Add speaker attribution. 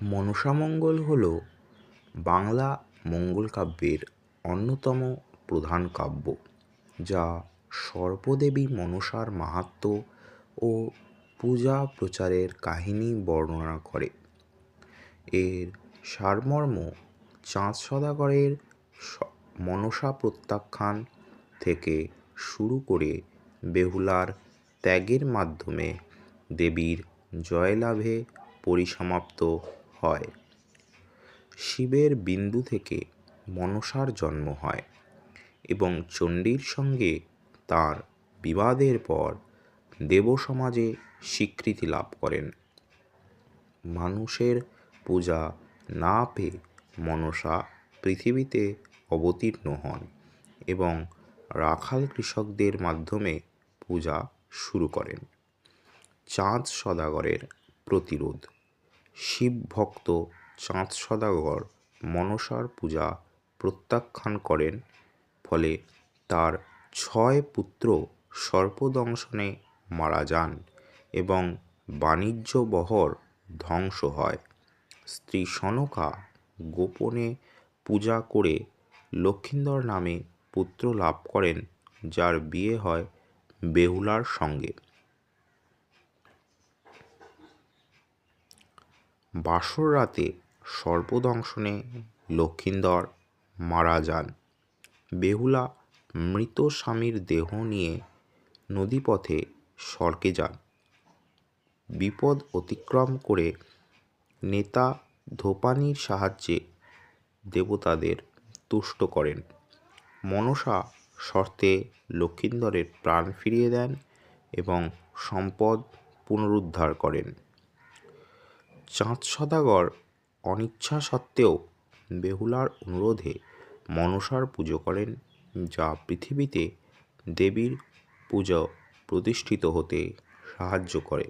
Speaker 1: মনসামঙ্গল হল বাংলা মঙ্গল কাব্যের অন্যতম প্রধান কাব্য, যা সর্পদেবী মনসার মাহাত্ম্য ও পূজা প্রচারের কাহিনী বর্ণনা করে। এর সারমর্ম চাঁদ সওদাগরের মনসা প্রত্যাখ্যান থেকে শুরু করে বেহুলার ত্যাগের মাধ্যমে দেবীর জয়লাভে পরিসমাপ্ত হয়। শিবের বিন্দু থেকে মনসার জন্ম হয় এবং চণ্ডীর সঙ্গে তার বিবাদের পর দেবসমাজে স্বীকৃতি লাভ করেন। মানুষের পূজা না পেয়ে মনসা পৃথিবীতে অবতীর্ণ হন এবং রাখাল কৃষকদের মাধ্যমে পূজা শুরু করেন। চাঁদ সওদাগরের প্রতিরোধ। শিবভক্ত চাঁদ সওদাগর মনসার পূজা প্রত্যাখ্যান করেন, ফলে তার 6 পুত্র সর্পদংশনে মারা যান এবং বাণিজ্য বহর ধ্বংস হয়। স্ত্রী সনকা গোপনে পূজা করে লক্ষিন্দর নামে পুত্র লাভ করেন, যার বিয়ে হয় বেহুলার সঙ্গে। বাসর রাতে সর্পদংশনে লক্ষিন্দর মারা যান। বেহুলা মৃত স্বামীর দেহ নিয়ে নদীপথে স্বর্গে যান। বিপদ অতিক্রম করে নেতা ধোপানির সাহায্যে দেবতাদের তুষ্ট করেন। মনসা শর্তে লক্ষিন্দরের প্রাণ ফিরিয়ে দেন এবং সম্পদ পুনরুদ্ধার করেন। চাঁদ সওদাগর অনিচ্ছা সত্ত্বেও বেহুলার অনুরোধে মনসার পুজো করেন, যা পৃথিবীতে দেবীর পুজো প্রতিষ্ঠিত হতে সাহায্য করে।